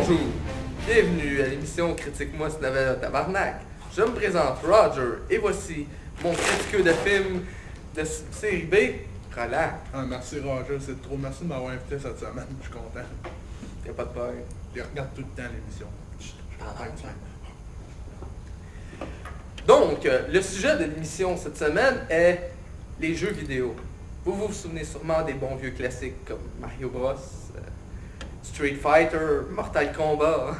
Bonjour, bienvenue à l'émission Critique-moi si t'avais le tabarnak. Je me présente Roger et voici mon critiqueux de film de série B, Roland. Ah, merci Roger, c'est trop. Merci de m'avoir invité cette semaine, je suis content. Y'a pas de peur. Je regarde tout le temps l'émission. Donc, le sujet de l'émission cette semaine est les jeux vidéo. Vous vous souvenez sûrement des bons vieux classiques comme Mario Bros, Street Fighter, Mortal Kombat.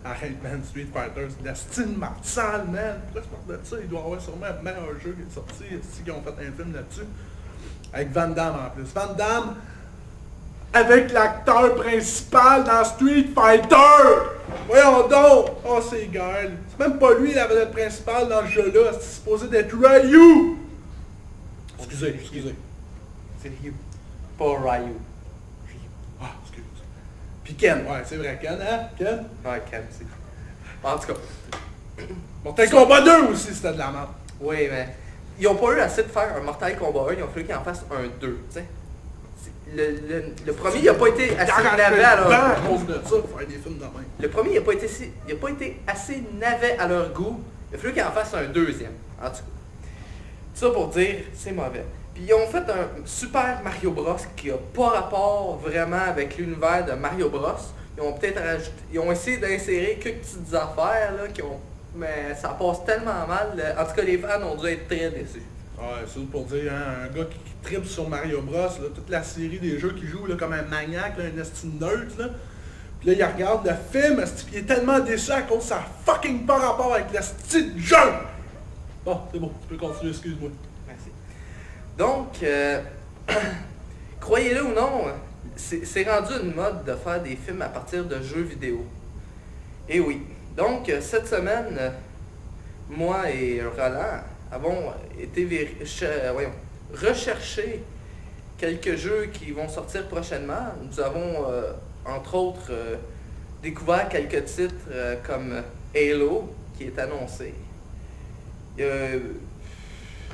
Arrête, man, Street Fighter, c'est de la style martiale, man. Pourquoi tu parles de ça? Il doit y avoir sûrement un meilleur jeu qui est sorti, ici, qui ont fait un film là-dessus. Avec Van Damme en plus. Van Damme, avec l'acteur principal dans Street Fighter! Voyons donc! Oh, c'est égal. C'est même pas lui la vedette principale dans le jeu-là. C'est supposé d'être Ryu! Excusez. C'est Ryu, pas Ryu. Ah, excuse. Puis Ken, ouais, c'est vrai, Ken, hein? Ken? Ouais, Ken, c'est... En tout cas... Mortal Kombat 2 aussi, c'était de la merde. Oui, mais... Ils ont pas eu assez de faire un Mortal Kombat 1, ils ont fallu qu'ils en fassent un 2, tu sais. Le premier, il a pas été assez navet à leur à cause de ça, pour faire des films de même. Le premier, il a pas été assez navet à leur goût. Il a fallu qu'ils en fassent un deuxième, en tout cas. Ça pour dire, c'est mauvais. Puis ils ont fait un Super Mario Bros qui a pas rapport vraiment avec l'univers de Mario Bros. Ils ont peut-être rajouté, ils ont essayé d'insérer quelques petites affaires là mais ça passe tellement mal. En tout cas, les fans ont dû être très déçus. Ouais, c'est pour dire, hein, un gars qui tripe sur Mario Bros, là, toute la série des jeux qu'il joue là, comme un maniaque, là, un esti nerd, là. Puis là, il regarde le film, puis il est tellement déçu à cause que ça a fucking pas rapport avec l'esti de jeu! Bon, c'est bon, tu peux continuer, excuse-moi. Merci. Donc, croyez-le ou non, c'est rendu une mode de faire des films à partir de jeux vidéo. Et oui. Donc, cette semaine, moi et Roland avons été rechercher quelques jeux qui vont sortir prochainement. Nous avons, entre autres, découvert quelques titres comme Halo, qui est annoncé.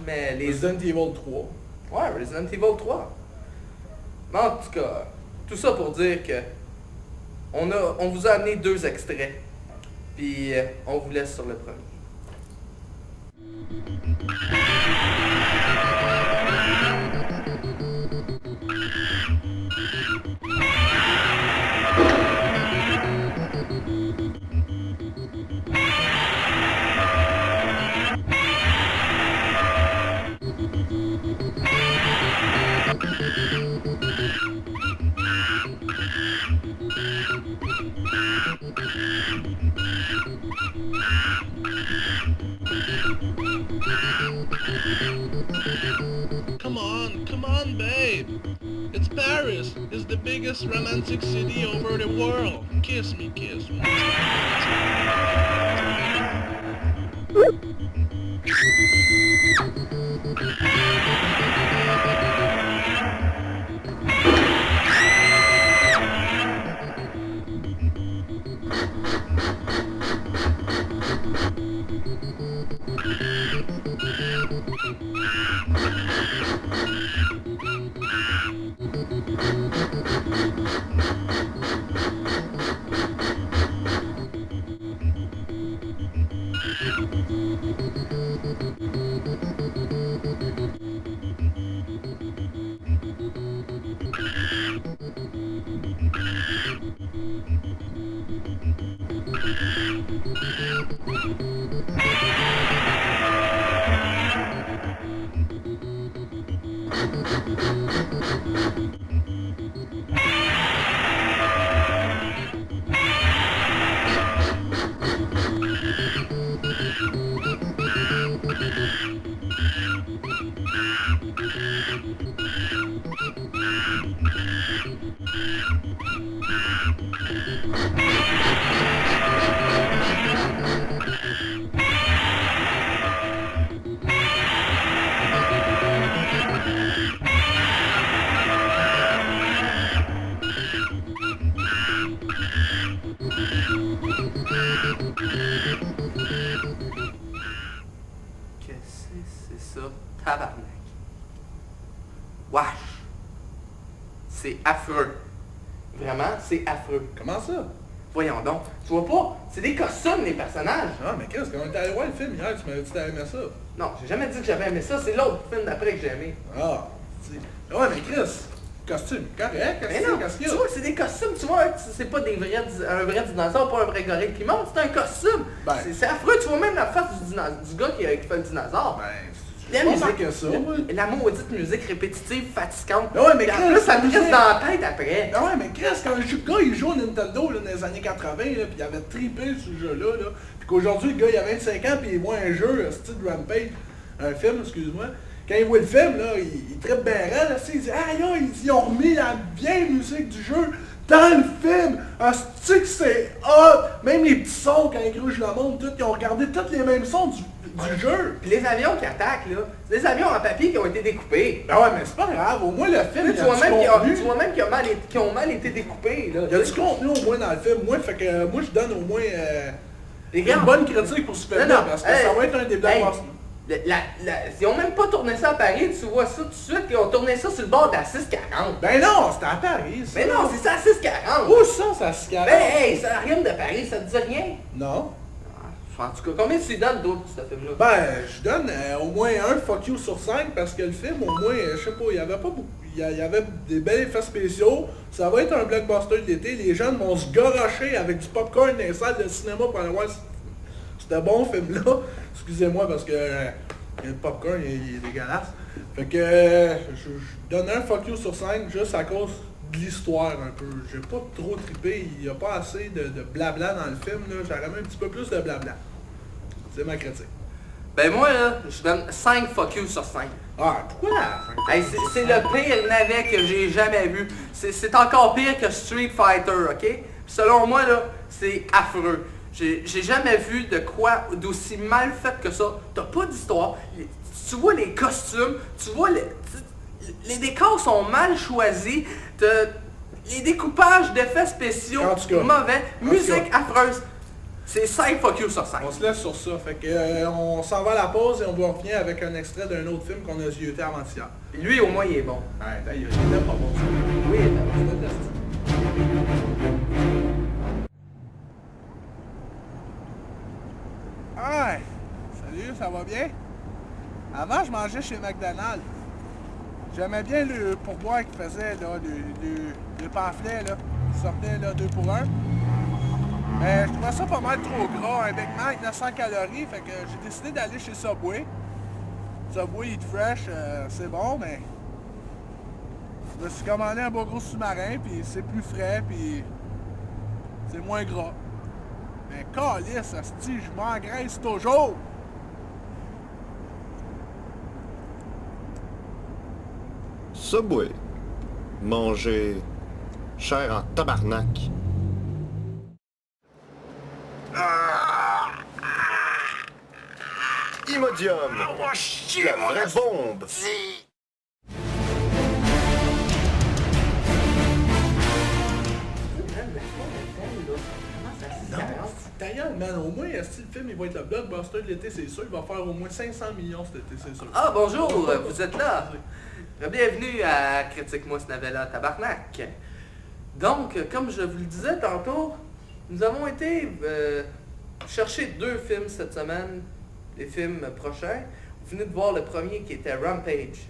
Mais les... Resident Evil 3. Ouais, Resident Evil 3. Mais en tout cas, tout ça pour dire que on vous a amené 2 extraits. Puis on vous laisse sur le premier. Come on, babe. It's Paris. It's the biggest romantic city over the world. Kiss me. Qu'est-ce que c'est ça? Tabarnak. Wesh! C'est affreux. Vraiment, c'est affreux. Comment ça? Voyons donc. Tu vois pas? C'est des costumes, les personnages. Ah, mais Chris, quand on était allé voir le film hier, tu m'avais dit que t'avais aimé ça. Non, j'ai jamais dit que j'avais aimé ça. C'est l'autre film d'après que j'ai aimé. Ah, tu sais. Ouais, mais Chris, costume, correct, Mais non, qu'est-ce qu'il y tu a? vois que c'est des costumes, tu vois, c'est pas un vrai dinosaure, pas un vrai gorille qui monte, c'est un costume. Ben. C'est affreux, tu vois même la face du gars qui fait le dinosaure. Ben, La c'est pas musique, que ça, ouais. la maudite musique répétitive, fatigante. Ben ouais, mais Puis en Chris, plus, ça la me reste musique- dans la tête après. Ah ouais, mais Chris, quand le gars il joue au Nintendo là, dans les années 80, là, pis il avait trippé ce jeu-là, là, pis qu'aujourd'hui le gars il a 25 ans pis il voit un jeu, style Rampage, un film, excuse-moi, quand il voit le film, là, il trippe bien raide, là, il dit « Ah là, ils ont remis la vieille musique du jeu dans le film! Asti que c'est hot! » Même les petits sons, quand ils grugent le monde, tout, ils ont regardé tous les mêmes sons du jeu. Puis les avions qui attaquent, là, c'est des avions en papier qui ont été découpés. Ben ouais, mais c'est pas grave, au moins le film, il y Tu a vois du même contenu. qu'ils ont mal été découpés, là. Il y a du contenu au moins dans le film, moi, fait que moi je donne au moins Les gars, une bonne critique pour ce film-là, Non, non, parce que hey, ça va être un des blagues hey, passées. ils ont même pas tourné ça à Paris, tu vois ça tout de suite, ils ont tourné ça sur le bord de la 640. Ben non, c'était à Paris, ça. Mais non, c'est ça à 640. Où ça se calme? Ben hey, ça rien de Paris, ça te dit rien. Non. En tout cas, combien tu lui donnes d'autres pour ce film-là? Ben, je donne au moins un fuck you sur 5 parce que le film, au moins, je sais pas, il y avait pas beaucoup. Il y avait des bels effets spéciaux. Ça va être un blockbuster d'été. Les gens vont se garocher avec du popcorn dans les salles de cinéma pour aller voir ce bon film-là. Excusez-moi parce que le popcorn il est dégueulasse. Fait que je donne un fuck you sur 5 juste à cause de l'histoire un peu. J'ai pas trop trippé. Il y a pas assez de blabla dans le film. J'aurais même un petit peu plus de blabla. C'est ma critique. Ben moi, là, je donne 5 fuck you sur 5. Ah, pourquoi? Hey, c'est le pire navet que j'ai jamais vu. C'est encore pire que Street Fighter, ok? Selon moi, là, c'est affreux. J'ai jamais vu de quoi d'aussi mal fait que ça. T'as pas d'histoire. Tu vois les costumes, tu vois les décors sont mal choisis. Les découpages d'effets spéciaux En tout cas. mauvais. En tout Musique cas. affreuse. C'est 5 fuck you sur 5. On se laisse sur ça. Fait que on s'en va à la pause et on vous revient avec un extrait d'un autre film qu'on a zioté avant-hier. Lui, au moins, il est bon. Ouais, d'ailleurs, il était pas bon ça. Oui, il est bon. Hey! Salut, ça va bien? Avant, je mangeais chez McDonald's. J'aimais bien le pourboire qu'ils faisaient, là, le pamphlet, là, qui sortait, là, 2 pour 1. Mais je trouvais ça pas mal trop gras, un Big Mac 900 calories, fait que j'ai décidé d'aller chez Subway. Subway Eat Fresh, c'est bon, mais je me suis commandé un beau gros sous-marin, puis c'est plus frais, puis c'est moins gras. Mais calisse, asti, je m'engraisse toujours! Subway. Manger cher en tabarnak. Imodium. La vraie bombe. D'ailleurs, man, au moins, si le film il va être le blockbuster de l'été, c'est sûr, il va faire au moins 500 millions cet été, c'est sûr. Ah, bonjour, vous êtes là. Bienvenue à Critique-moi ce navet-là, tabarnak. Donc, comme je vous le disais tantôt, nous avons été chercher 2 films cette semaine, les films prochains. Vous venez de voir le premier qui était Rampage.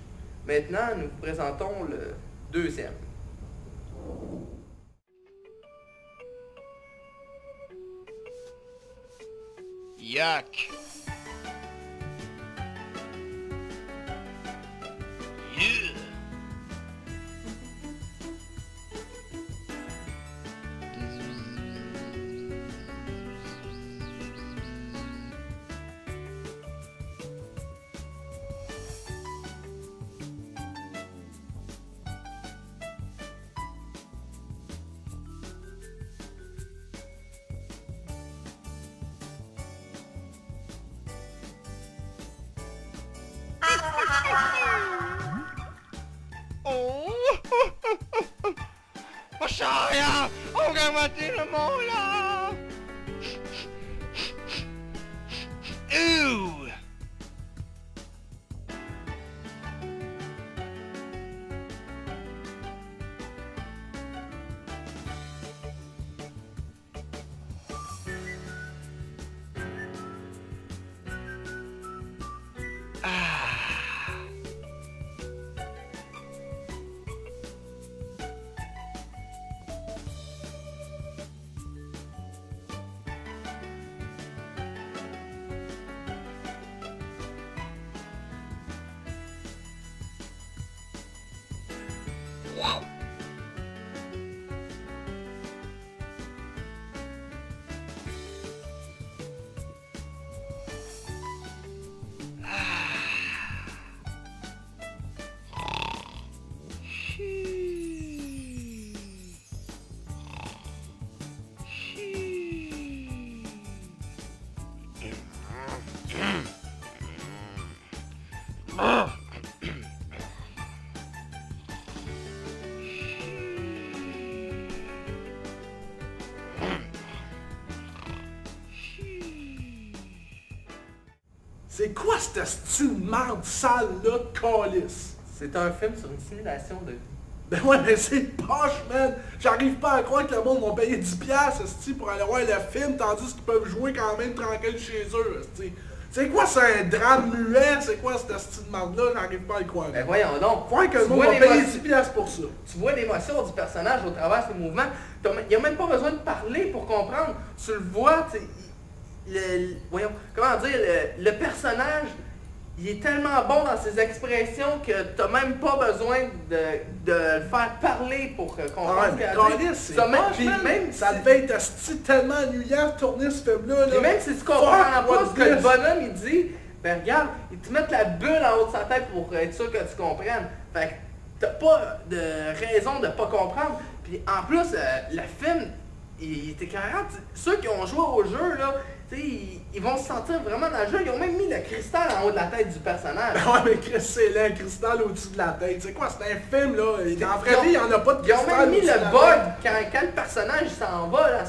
Maintenant, nous vous présentons le deuxième. Yuck. Yeah. Oh! Masaya! Huwag kang matinamula! Ew! C'est quoi cette style de merde sale là de calice? C'est un film sur une simulation de vie. Ben ouais, mais c'est poche, man! J'arrive pas à croire que le monde m'a payé 10$ esti, pour aller voir le film, tandis qu'ils peuvent jouer quand même tranquille chez eux, esti. C'est quoi, c'est un drame muet? C'est quoi cette style de merde-là? J'arrive pas à le croire. Ben voyons donc. Croire que le Tu monde vois m'a payé l'émotion- 10$ pour ça. Tu vois l'émotion du personnage au travers de ses mouvements. Il n'y a même pas besoin de parler pour comprendre. Tu le vois, tu sais, voyons, comment dire, le personnage, il est tellement bon dans ses expressions que t'as même pas besoin de le faire parler pour comprendre Ah ouais, ce qu'il mais a à dire. calice, c'est T'as même- poche, puis man. même Ça si- devait être esti tellement ennuyant de tourner ce film-là. Et même si tu comprends pas ce que le bonhomme il dit, ben regarde, ils te mettent la bulle en haut de sa tête pour être sûr que tu comprennes. Fait que t'as pas de raison de pas comprendre. Puis en plus, le film, il était carrément. Ceux qui ont joué au jeu, là, tu sais, ils vont se sentir vraiment dans le jeu. Ils ont même mis le cristal en haut de la tête du personnage. Ben ouais, mais Chris, c'est là, un cristal au-dessus de la tête. C'est quoi, c'est un film, là? Dans la vraie vie, il n'y en a pas de Ils ont cristal même mis au-dessus de le la bug tête. quand le personnage s'en va, là,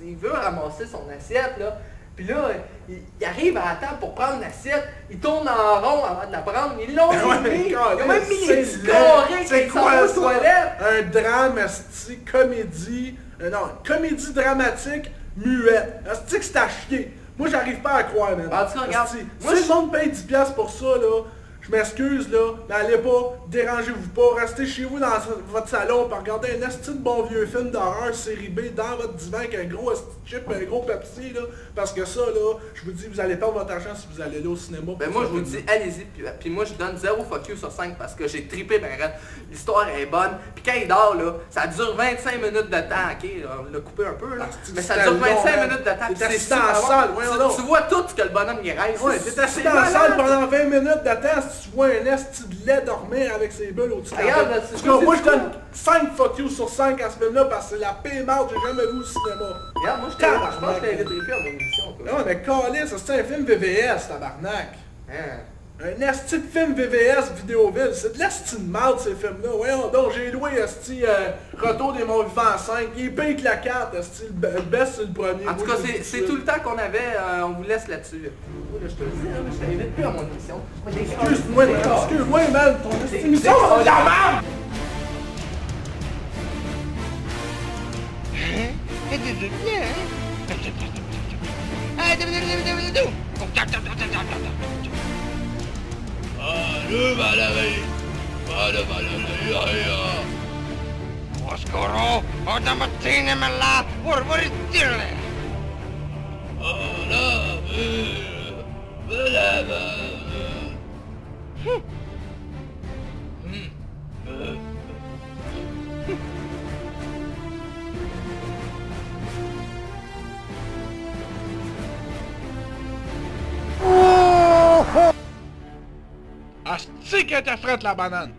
il veut ramasser son assiette, là. Puis là, il arrive à la table pour prendre l'assiette, il tourne en rond avant de la prendre, ils l'ont Ben ouais, mais mis, ils ont calme, même mis les c'est petits laid. carrés C'est qui s'en quoi vont aux ça? toilettes. Un drame, esti, comédie, non, comédie dramatique, muette. Esti que c'est à chier. Moi, j'arrive pas à croire, man. En tout cas, regarde, Esti, moi, si le monde paye 10$ pour ça, là, je m'excuse, là, mais allez pas, dérangez-vous pas, restez chez vous dans votre salon, puis regardez un esti de bon vieux film d'horreur série B dans votre divan avec un gros esti de chip, un gros Pepsi, là, parce que ça, là, je vous dis, vous allez perdre votre argent si vous allez là au cinéma. Ben pour moi ce je vous film-là. dis allez-y, puis moi je donne 0 fuck you sur 5 parce que j'ai trippé ben raide. L'histoire est bonne, puis quand il dort là, ça dure 25 minutes de temps, ok, on l'a coupé un peu là, Ah, c'est- mais ça c'était dure long, 25 man. minutes de temps, puis T'es c'est assis dans super la bon. salle, voyons donc. Tu vois tout ce que le bonhomme il rêve. Ouais, t'es assis dans la salle pendant 20 minutes de temps si tu vois un esti de lait dormir avec ses bulles au-dessus de la Regarde, tête. là, c'est En tout quoi, cas, moi c'est je donne quoi? 5 fuck you sur 5 à ce film-là parce que c'est la pire marde que j'ai jamais vue au cinéma. Regarde, moi je pense que je t'avais trippé à mon émission. Quoi. Non mais calisse, c'est un film VVS, tabarnak. Hein. Un esti de film VVS Vidéoville, c'est de l'esti de marde ces films-là. Voyons donc, j'ai loué esti Retour des Monts Vivants 5, il est pire que la carte, esti, le best c'est le premier. En tout Moi, cas, je le dis c'est de tout suite. le temps qu'on avait, on vous laisse là-dessus. Oh, là, je te le dis, hein, je t'invite plus à mon émission. Excuse-moi, man, excuse-moi, man, ton esti émission, c'est c'est de la merde! Oskoro, otamme silmällä purpurit tille. Asti qu'elle était frette la banane!